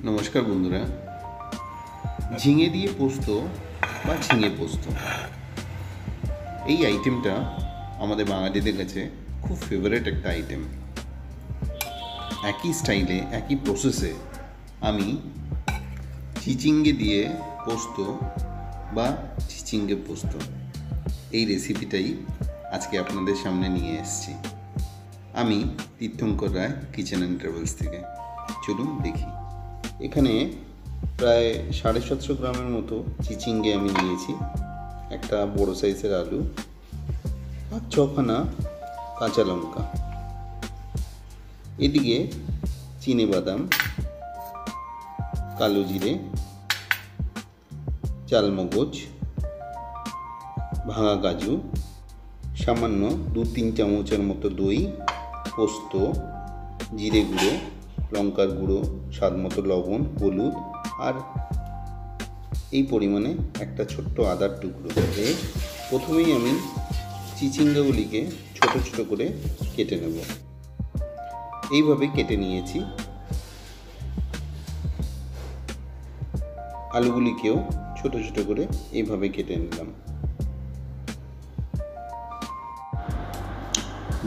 নমস্কার বন্ধুরা। ঝিঙে দিয়ে পোস্ত বা ঝিঙে পোস্ত এই আইটেমটা আমাদের বাঙালিদের কাছে খুব ফেভারিট একটা আইটেম। একই স্টাইলে একই প্রসেসে আমি চিচিঙ্গে দিয়ে পোস্ত বা চিচিঙ্গে পোস্ত এই রেসিপিটাই আজকে আপনাদের সামনে নিয়ে এসেছি। আমি তীর্থঙ্কর রায়, কিচেন অ্যান্ড ট্রাভেলস থেকে। চলুন দেখি। এখানে প্রায় 750 গ্রামের মতো চিচিঙ্গে আমি নিয়েছি, একটা বড় সাইজের আলু আর 6খানা কাঁচা লঙ্কা। এদিকে চিনেবাদাম, কালো জিরে, চালমগজ, ভাঙা কাজু, সামান্য 2-3 চামচের মতো দই, পোস্ত, জিরে গুঁড়ো, লঙ্কার গুঁড়ো, স্বাদ মতো লবণ, হলুদ আর এই পরিমাণে একটা ছোট্ট আদার টুকরো। প্রথমেই আমি চিচিঙ্গাগুলিকে ছোট ছোট করে কেটে নেব। এইভাবে কেটে নিয়েছি। আলুগুলিকেও ছোট ছোট করে এইভাবে কেটে নিলাম।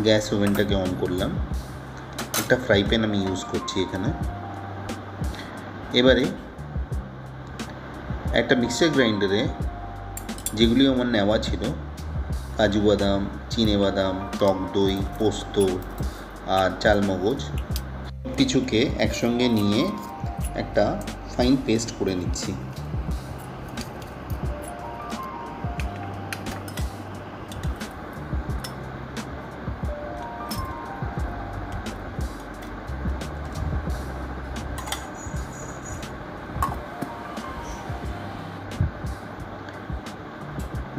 গ্যাস ওভেনটাকে অন করলাম। একটা ফ্রাই প্যান আমি ইউজ করছি এখানে। এবারে একটা মিক্সার গ্রাইন্ডারে যেগুলি আমার নেওয়া ছিল, কাজু বাদাম, চিনেবাদাম, টক দই, পোস্ত আর চালমগজ, কিছুকে একসঙ্গে নিয়ে একটা ফাইন পেস্ট করে নিচ্ছি।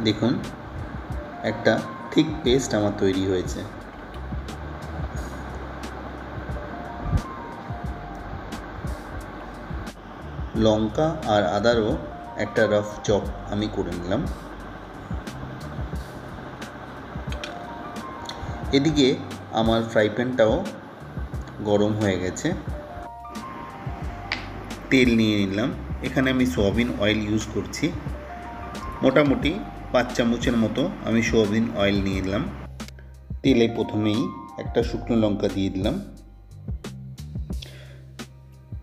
দেখুন, একটা ঠিক পেস্ট আমার তৈরি হয়েছে। লঙ্কা আর আদারও একটা রাফ চপ আমি করে নিলাম। এদিকে আমার ফ্রাই প্যানটাও গরম হয়ে গেছে। তেল নিয়ে নিলাম। এখানে আমি সয়াবিন অয়েল ইউজ করছি। মোটামুটি 5 চামচের মতো আমি সয়াবিন অয়েল নিয়ে নিলাম। তেলে প্রথমেই একটা শুকনো লঙ্কা দিয়ে দিলাম,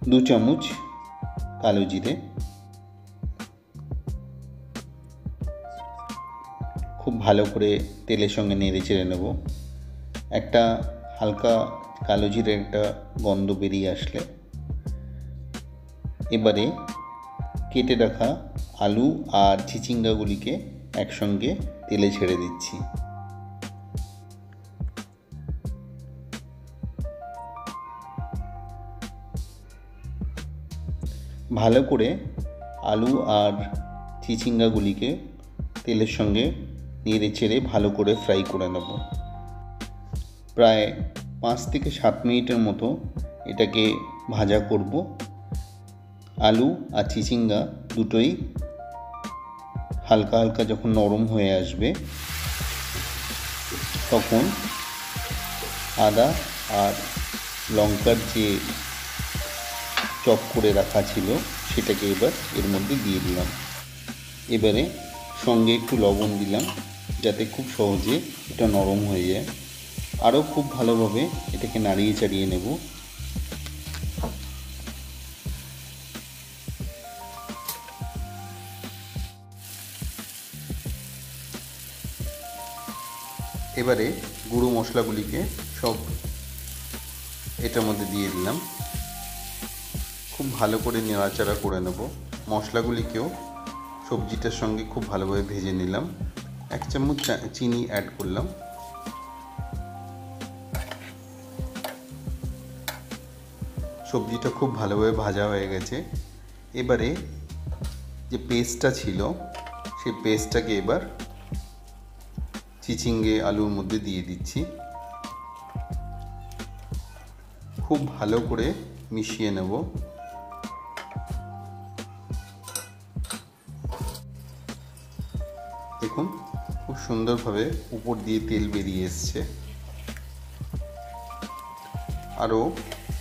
2 চামচ কালো জিরে, খুব ভালো করে তেলের সঙ্গে নেড়ে চেড়ে নেব। একটা হালকা কালো জিরে একটা গন্ধ বেরিয়ে আসলে এবারে কেটে রাখা আলু আর চিচিঙ্গাগুলিকে একসঙ্গে তেলে ছেড়ে দিচ্ছি। ভালো করে আলু আর চিচিঙ্গাগুলিকে তেলের সঙ্গে নেড়ে চেড়ে ভালো করে ফ্রাই করে নেব। প্রায় 5 থেকে 7 মিনিটের মতো এটাকে ভাজা করব। আলু আর চিচিঙ্গা দুটোই হালকা হালকা যখন নরম হয়ে আসবে তখন আদা আর লঙ্কার যে চপ করে রাখা ছিল সেটাকে এবার এর মধ্যে দিয়ে দিলাম। এবারে সঙ্গে একটু লবণ দিলাম যাতে খুব সহজে এটা নরম হয়ে যায়। আরও খুব ভালোভাবে এটাকে নাড়িয়ে চাড়িয়ে নেব। এবারে গুঁড়ো মশলাগুলিকে সব এটার মধ্যে দিয়ে দিলাম। খুব ভালো করে নাড়াচাড়া করে নেব। মশলাগুলিকেও সবজিটার সঙ্গে খুব ভালোভাবে ভেজে নিলাম। 1 চামচ চিনি অ্যাড করলাম। সবজিটা খুব ভালোভাবে ভাজা হয়ে গেছে। এবারে যে পেস্টটা ছিল সেই পেস্টটাকে এবার চিচিঙ্গে আলুর মধ্যে দিয়ে দিচ্ছি। খুব ভালো করে মিশিয়ে নেব। দেখুন, খুব সুন্দরভাবে উপর দিয়ে তেল বেরিয়ে এসছে। আরও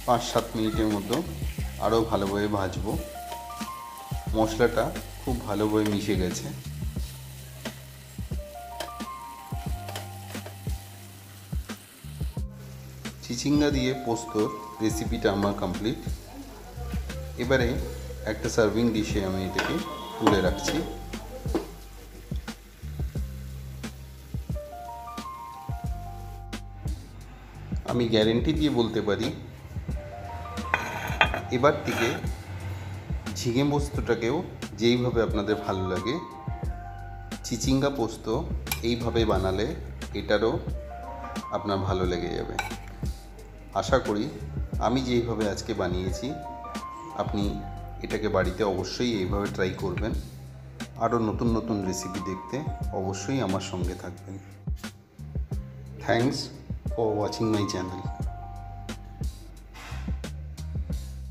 5-7 মিনিটের মতো আরও ভালোভাবে ভাজবো। মশলাটা খুব ভালোভাবে মিশে গেছে। চিচিঙ্গা দিয়ে পোস্তর রেসিপিটা আমার কমপ্লিট। এবারে একটা সার্ভিং ডিশে আমি এটাকে তুলে রাখছি। আমি গ্যারেন্টি দিয়ে বলতে পারি এবার থেকে ঝিঙে পোস্তটাকেও যেইভাবে আপনাদের ভালো লাগে চিচিঙ্গা পোস্ত এইভাবে বানালে এটারও আপনার ভালো লেগে যাবে। আশা করি আমি যেইভাবে আজকে বানিয়েছি আপনি এটাকে বাড়িতে অবশ্যই এইভাবে ট্রাই করবেন। আরও নতুন নতুন রেসিপি দেখতে অবশ্যই আমার সঙ্গে থাকবেন। Thanks for watching my channel.